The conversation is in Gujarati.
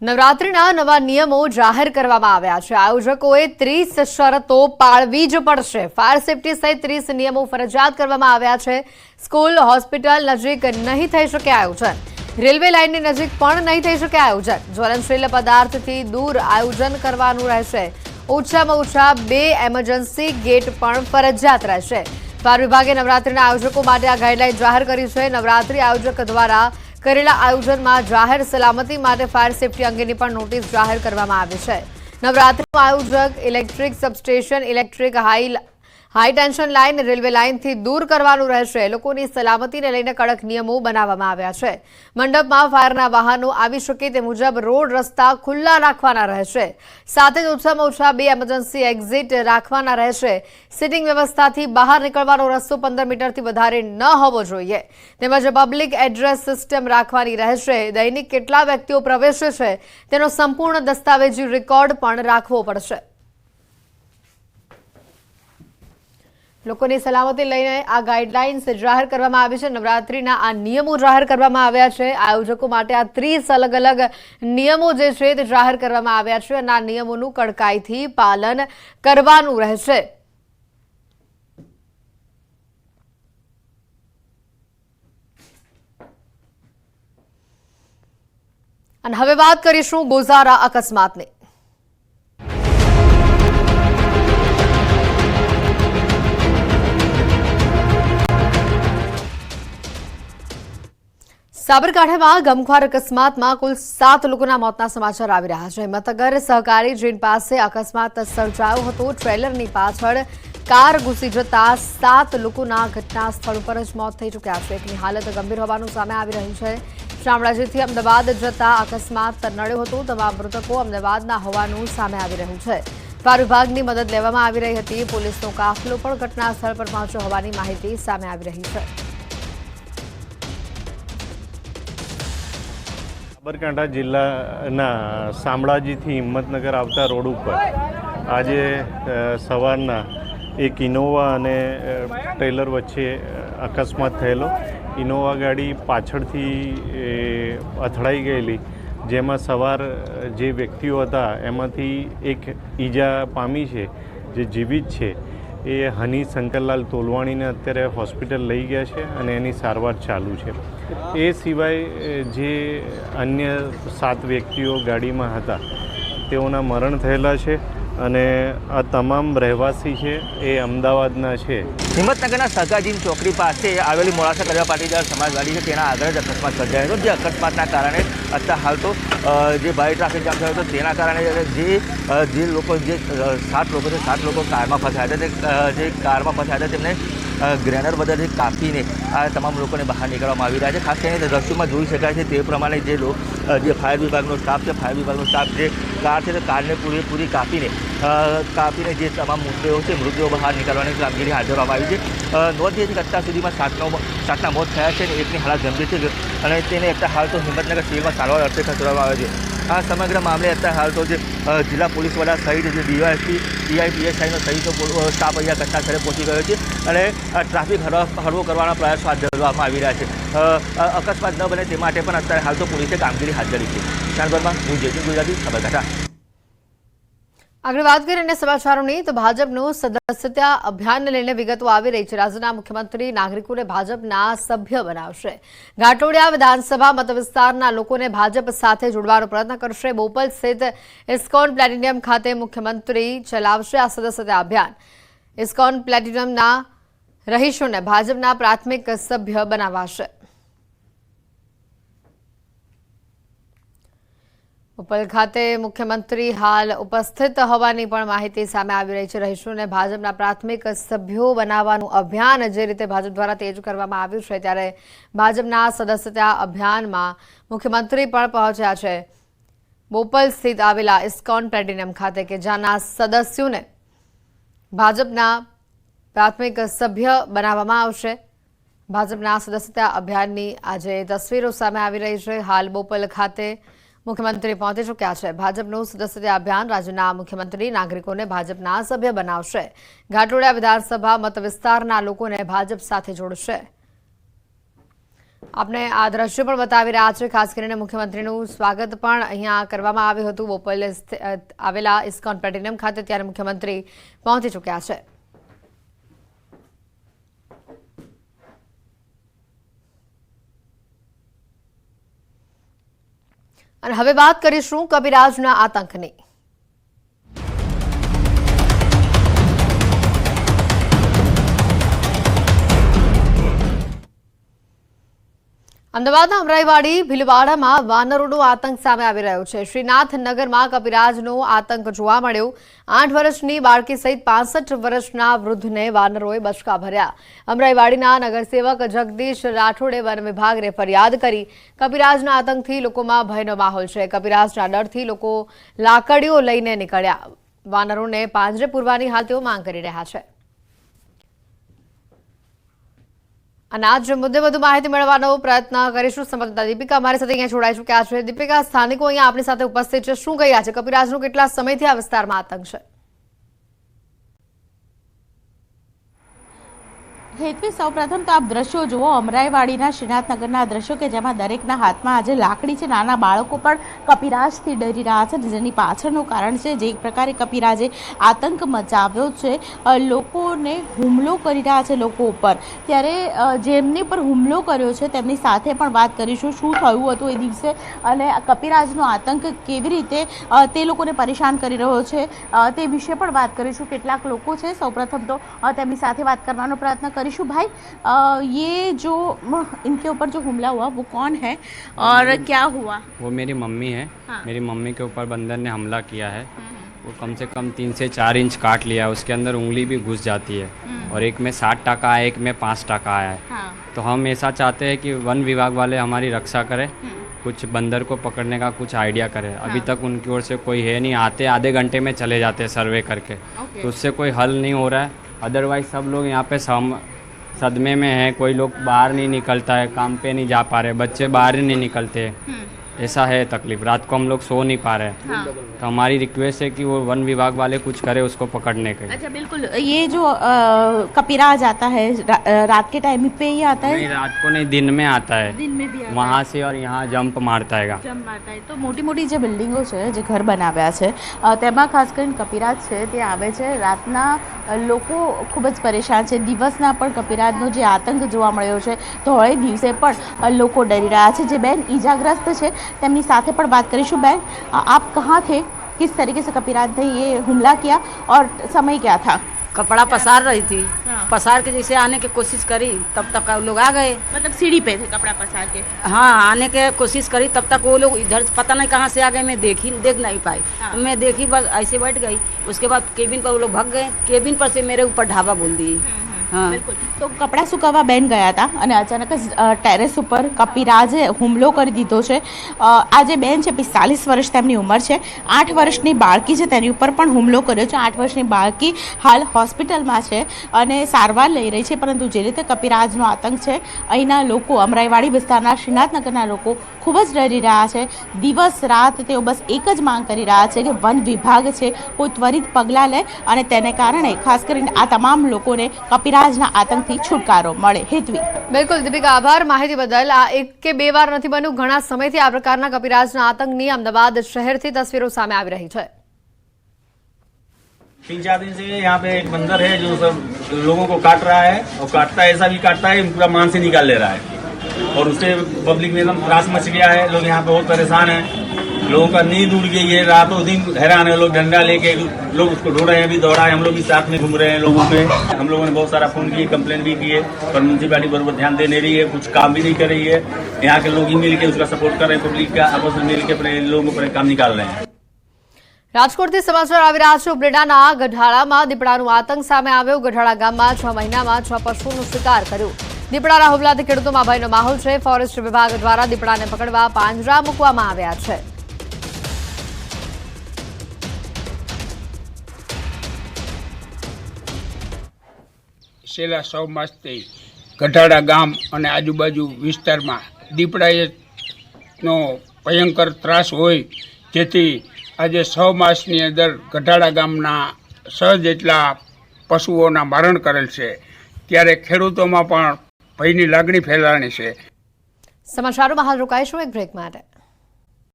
નવરાત્રીના નવા નિયમો જાહેર કરવામાં આવ્યા છે। આયોજકોએ 30 શરતો પાળવી જ પડશે। ફાયર સેફટી સહિત 30 નિયમો ફરજિયાત કરવામાં આવ્યા છે। સ્કૂલ હોસ્પિટલ નજીક નહીં થઈ શકે આયોજન, રેલવે લાઇનની નજીક પણ નહીં થઈ શકે આયોજન, જ્વલનશીલ પદાર્થથી દૂર આયોજન કરવાનું રહેશે। ઓછામાં ઓછા 2 એમરજન્સી ગેટ પણ ફરજિયાત રહેશે। ફાયર વિભાગે નવરાત્રીના આયોજકો માટે આ ગાઈડલાઈન જાહેર કરી છે। નવરાત્રી આયોજક દ્વારા કરેલા આયોજનમાં જાહેર સલામતી માટે ફાયર સેફટી અંગેની પણ નોટિસ જાહેર કરવામાં આવી છે। નવરાત્રીનું આયોજક electric substation, electric high tension line, railway લાઇનથી દૂર કરવાનું રહેશે। લોકોની સલામતીને લઈને કડક નિયમો બનાવવામાં આવ્યા છે। મંડપમાં ફાયરના વાહનો આવી શકે તે મુજબ રોડ રસ્તા ખુલ્લા રાખવાના રહેશે। સાથે જ ઓછામાં ઓછા 2 એમરજન્સી એક્ઝિટ રાખવાના રહેશે। સિટિંગ વ્યવસ્થાથી બહાર નીકળવાનો રસ્તો 15 મીટરથી વધારે ન હોવો જોઈએ। તેમજ પબ્લિક એડ્રેસ સિસ્ટમ રાખવાની રહેશે। દૈનિક કેટલા વ્યક્તિઓ પ્રવેશે છે તેનો સંપૂર્ણ દસ્તાવેજી રેકોર્ડ પણ રાખવો પડશે। લોકોની સલામતી લઈને આ ગાઈડલાઇન્સ જાહેર કરવામાં આવી છે। નવરાત્રીના આ નિયમો જાહેર કરવામાં આવ્યા છે। આયોજકો માટે આ 30 અલગ અલગ નિયમો જે છે તે જાહેર કરવામાં આવ્યા છે અને આ નિયમોનું કડકાઈથી પાલન કરવાનું રહેશે। અને હવે વાત કરીશું ગોઝારા અકસ્માતની। સાબરકાંઠામાં ગમખ્વાર અકસ્માતમાં કુલ 7 લોકોના મોતના સમાચાર આવી રહ્યા છે। હિંમતનગર સહકારી જેન પાસે અકસ્માત સર્જાયો હતો। ટ્રેલરની પાછળ કાર ઘૂસી જતા 7 લોકોના ઘટના સ્થળ પર જ મોત થઈ ચૂક્યા છે। એકની હાલત ગંભીર હોવાનું સામે આવી રહ્યું છે। શામળાજીથી અમદાવાદ જતા અકસ્માત નડ્યો હતો। તમામ મૃતકો અમદાવાદના હોવાનું સામે આવી રહ્યું છે। ફાયર વિભાગની મદદ લેવામાં આવી રહી હતી। પોલીસનો કાફલો પણ ઘટના સ્થળ પર પહોંચ્યો હોવાની માહિતી સામે આવી રહી છે। સાબરકાંઠા જિલ્લાના શામળાજીથી હિંમતનગર આવતા રોડ ઉપર આજે સવારના એક ઇનોવા અને ટ્રેલર વચ્ચે અકસ્માત થયેલો। ઇનોવા ગાડી પાછળથી અથડાઈ ગયેલી, જેમાં સવાર જે વ્યક્તિઓ હતા એમાંથી એક ઈજા પામી છે, જે જીવિત છે। એ હની શંકરલાલ તોલવાણીને અત્યારે હોસ્પિટલ લઈ ગયા છે અને એની સારવાર ચાલુ છે। એ સિવાય જે અન્ય 7 વ્યક્તિઓ ગાડીમાં હતા તેઓના મરણ થયેલા છે અને આ તમામ રહેવાસી છે એ અમદાવાદના છે। હિંમતનગરના સહકારજીન ચોકડી પાસે આવેલી મોડાસા કડવા પાટીદાર સમાજવાડી છે તેના આગળ જ અકસ્માત સર્જાયો હતો। જે અકસ્માતના કારણે અત્યારે હાલ તો જે ભારે ટ્રાફિક જામ થયો હતો તેના કારણે જે લોકો 7 લોકો છે, 7 લોકો કારમાં ફસાયા હતા। જે કારમાં ફસાયા હતા તેમને ગ્રેનર બદલથી કાપીને આ તમામ લોકોને બહાર નીકળવામાં આવી રહ્યા છે। ખાસ કરીને દ્રશ્યોમાં જોઈ શકાય છે તે પ્રમાણે જે ફાયર વિભાગનો સ્ટાફ છે, ફાયર વિભાગનો સ્ટાફ જે કાર છે તે કારને પૂરી કાપીને જે તમામ મૃતદેહો છે મૃતદેહો બહાર નીકળવાની કામગીરી હાથ ધરવામાં આવી છે। નોંધનીય છે કે અત્યાર સુધીમાં 7ના મોત થયા છે અને એકની હાલત ગંભીર છે અને તેને અત્યારે હાલ તો હિંમતનગર સિવિલમાં સારવાર અર્થે ખસેડવામાં આવે છે। આ સમગ્ર મામલે અત્યારે હાલ તો જે જિલ્લા પોલીસ વડા સહિત જે ડીવાયએસપી, પીઆઈપીએસઆઈનો સહિતનો સ્ટાફ અહીંયા ઘટના સ્થળે પહોંચી ગયો છે અને ટ્રાફિક હળવો કરવાના પ્રયાસો હાથ ધરવામાં આવી રહ્યા છે। અકસ્માત ન બને તે માટે પણ અત્યારે હાલ તો પોલીસે કામગીરી હાથ ધરી છે। શાનભરમાં હું જયદીપ ગુજરાતી, સાબરકાંઠા। આગળ વાત કરીએ અન્ય સમાચારોની તો ભાજપનું સદસ્યતા અભિયાનને લઈને વિગતો આવી રહી છે। રાજ્યના મુખ્યમંત્રી નાગરિકોને ભાજપના સભ્ય બનાવશે। ઘાટોડિયા વિધાનસભા મતવિસ્તારના લોકોને ભાજપ સાથે જોડવાનો પ્રયત્ન કરશે। બોપલ સ્થિત ઇસ્કોન પ્લેટિનિયમ ખાતે મુખ્યમંત્રી ચલાવશે આ સદસ્યતા અભિયાન। ઇસ્કોન પ્લેટિનિયમના રહીશોને ભાજપના પ્રાથમિક સભ્ય બનાવાશે। બોપલ ખાતે મુખ્યમંત્રી હાલ ઉપસ્થિત હોવાની પણ માહિતી સામે આવી રહી છે। રહીશોને ભાજપના પ્રાથમિક સભ્યો બનાવવાનું અભિયાન જે રીતે ભાજપ દ્વારા તેજ કરવામાં આવ્યું છે, ત્યારે ભાજપના સદસ્યતા અભિયાનમાં મુખ્યમંત્રી પણ પહોંચ્યા છે બોપલ સ્થિત આવેલા ઇસ્કોન પ્લેટિનિયમ ખાતે, કે જ્યાંના સદસ્યોને ભાજપના પ્રાથમિક સભ્ય બનાવવામાં આવશે। ભાજપના સદસ્યતા અભિયાનની આજે તસવીરો સામે આવી રહી છે। હાલ બોપલ ખાતે મુખ્યમંત્રી પહોંચી ચૂક્યા છે। ભાજપનું સદસ્યતા અભિયાન રાજ્યના મુખ્યમંત્રી નાગરિકોને ભાજપના સભ્ય બનાવશે। ઘાટોડિયા વિધાનસભા મત વિસ્તારના લોકોને ભાજપ સાથે જોડશે। આપણે આ દ્રશ્ય પણ બતાવી રહ્યા છે. ખાસ કરીને મુખ્યમંત્રીનું સ્વાગત પણ અહીંયા કરવામાં આવ્યું હતું બોપલ આવેલા ઇસ્કોન પ્લેટિનમ ખાતે. ત્યારે મુખ્યમંત્રી પહોંચી ચૂક્યા છે. અને હવે વાત કરીશું કબીરાજના આતંકની. અમદાવાદના અમરાઈવાડી ભીલવાડામાં વાનરોનો આતંક સામે આવી રહ્યો છે. શ્રીનાથનગરમાં કબીરાજનો આતંક જોવા મળ્યો. 8 વર્ષની બાળકી સહિત 65 વર્ષના વૃદ્ધને વાનરોએ બચકા ભર્યા. અમરાઈવાડીના નગરસેવક જગદીશ રાઠોડે વન વિભાગને ફરિયાદ કરી. કબીરાજના આતંકથી લોકોમાં ભયનો માહોલ છે. કબીરાજના ડરથી લોકો લાકડીઓ લઈને નીકળ્યા. વાનરોને પાંજરે પૂરવાની હાલ તેઓ માંગ કરી રહ્યા છે. અને આજ મુદ્દે વધુ માહિતી મેળવવાનો પ્રયત્ન કરીશું. સંવાદદાતા દીપિકા અમારી સાથે અહીંયા જોડાઈ ચૂક્યા છે. દીપિકા, સ્થાનિકો અહીંયા આપણી સાથે ઉપસ્થિત છે. શું કહ્યા છે? કબીરાજનો કેટલા સમયથી આ વિસ્તારમાં આતંક છે? હેતવી, સૌપ્રથમ તો આપ દ્રશ્યો જુઓ અમરાઈવાડીના શ્રીનાથનગરના દ્રશ્યો કે જેમાં દરેકના હાથમાં આજે લાકડી છે. નાના બાળકો પણ કપિરાજથી ડરી રહ્યા છે, જેની પાછળનું કારણ છે જે એક પ્રકારે કપિરાજે આતંક મચાવ્યો છે. લોકોને હુમલો કરી રહ્યા છે લોકો ઉપર. ત્યારે જેમની પર હુમલો કર્યો છે તેમની સાથે પણ વાત કરીશું. શું થયું હતું એ દિવસે અને કપિરાજનો આતંક કેવી રીતે તે લોકોને પરેશાન કરી રહ્યો છે તે વિશે પણ વાત કરીશું. કેટલાક લોકો છે, સૌપ્રથમ તો તેમની સાથે વાત કરવાનો પ્રયત્ન કરીશું. भाई, ये जो इनके ऊपर जो हमला हुआ वो कौन है और क्या हुआ? वो मेरी मम्मी है. हाँ. मेरी मम्मी के ऊपर बंदर ने हमला किया है. वो कम से कम 3 से 4 इंच काट लिया है. उसके अंदर उंगली भी घुस जाती है और एक में 7 टाका है, एक में 5 टाका आया है. हाँ. तो हम ऐसा चाहते हैं कि वन विभाग वाले हमारी रक्षा करें, कुछ बंदर को पकड़ने का कुछ आइडिया करें. अभी तक उनकी ओर से कोई है नहीं. आते आधे घंटे में चले जाते हैं सर्वे करके. तो उससे कोई हल नहीं हो रहा है. अदरवाइज सब लोग यहाँ पे सदमे में है. कोई लोग बाहर नहीं निकलता है, काम पे नहीं जा पा रहे, बच्चे बाहर ही नहीं निकलते. ऐसा है तकलीफ. रात को हम लोग सो नहीं पा रहे. हाँ. तो हमारी रिक्वेस्ट है कि वो वन विभाग वाले कुछ करे उसको पकड़ने के. अच्छा, बिल्कुल. ये जो कपिराज आता है रात के टाइम पे ही आता है? नहीं, रात को नहीं, दिन में आता है. दिन में भी आता वहाँ से और यहाँ जंप मारता है. જમ્પ મારતા હોય. તો મોટી મોટી જે બિલ્ડિંગો છે, જે ઘર બનાવ્યા છે, તેમાં ખાસ કરીને કપિરાજ છે તે આવે છે. રાતના લોકો ખૂબ જ પરેશાન છે. દિવસના પણ કપિરાજનો જે આતંક જોવા મળ્યો છે તો હવે દિવસે પણ લોકો ડરી રહ્યા છે. જે બેન ઈજાગ્રસ્ત છે તેમની સાથે પણ વાત કરીશું. બેન, આપ कहाँ थे? किस तरीके से कपिराज ने ये हमला किया और समय क्या था? कपड़ा पसार रही थी. हाँ. पसार के जैसे आने की कोशिश करी तब तक लोग आ गए. मतलब सीढ़ी पे थे कपड़ा पसार के? हाँ, आने के कोशिश करी तब तक वो लोग इधर पता नहीं कहाँ से आ गए. मैं देख नहीं पाई. हाँ. मैं देखी बस ऐसे बैठ गई. उसके बाद केबिन पर वो लोग भाग गए. केबिन पर से मेरे ऊपर ढाबा बोल दिए. हाँ. બિલકુલ. તો કપડાં સુકાવવા બેન ગયા હતા અને અચાનક જ ટેરેસ ઉપર કપિરાજે હુમલો કરી દીધો છે. આ જે બેન છે 45 વર્ષ તેમની ઉંમર છે. 8 વર્ષની બાળકી છે તેની ઉપર પણ હુમલો કર્યો છે. 8 વર્ષની બાળકી હાલ હોસ્પિટલમાં છે અને સારવાર લઈ રહી છે. પરંતુ જે રીતે કપિરાજનો આતંક છે, અહીંના લોકો, અમરાઈવાડી વિસ્તારના શ્રીનાથનગરના લોકો ખૂબ જ ડરી રહ્યા છે. દિવસ રાત તેઓ બસ એક જ માંગ કરી રહ્યા છે કે વન વિભાગ છે કોઈ ત્વરિત પગલાં લે અને તેને કારણે ખાસ કરીને આ તમામ લોકોને કપિરાજના આતંકથી છુટકારો મળે. હેતવી. બિલકુલ દીપિકા, આભાર માહિતી બદલ. આ એક કે બે વાર નથી બન્યું. ઘણા સમયથી આ પ્રકારના કપિરાજના આતંકની અમદાવાદ શહેરથી તસવીરો સામે આવી રહી છે. 3-4 दिन से यहाँ पे एक बंदर है जो सब लोगों को काट रहा है और काटता है, ऐसा भी काटता है पूरा मान से निकाल ले रहा है और उससे पब्लिक में एकदम त्रास मच गया है. लोग यहाँ पे बहुत परेशान हैं. लोगों का नींद उड़ गई है. रातों दिन हैरान है. लोग डंडा लेके लोग उसको ढूंढ रहे हैं. अभी दौड़ा है. हम लोग भी साथ में घूम रहे हैं लोगों पे. हम लोगों ने बहुत सारा फोन किए, कंप्लेन भी किए, पर म्यूनसिपालिटी बराबर ध्यान दे नहीं रही है, कुछ काम भी नहीं कर रही है. यहाँ के लोग ही मिल के उसका सपोर्ट कर रहे हैं. पब्लिक का आपस में मिल के अपने लोगों पर काम निकाल रहे हैं. રાજકોટથી સમાચાર આવી રહ્યા છે. ઉપલેટાના ગઢાળામાં દીપડાનો આતંક સામે આવ્યો. ગઢાળા ગામમાં 6 મહિનામાં 6 પશુઓનો શિકાર કર્યો. દીપડાના હુમલાથી ખેડૂતોમાં ભયનો માહોલ છે. ફોરેસ્ટ વિભાગ દ્વારા દીપડાને પકડવા પાંજરા મૂકવામાં આવ્યા છે. છેલ્લા 6 માસથી ગઢાળા ગામ અને આજુબાજુ વિસ્તારમાં દીપડાનો ભયંકર ત્રાસ હોય, જેથી આજે 6 માસની અંદર ગઢાળા ગામના 6 જેટલા પશુઓના મરણ કરેલ છે. ત્યારે ખેડૂતોમાં પણ ભયની લાગણી ફેલાણી છે. સમાચારોમાં હાલ રોકાઈશું એક બ્રેક માટે.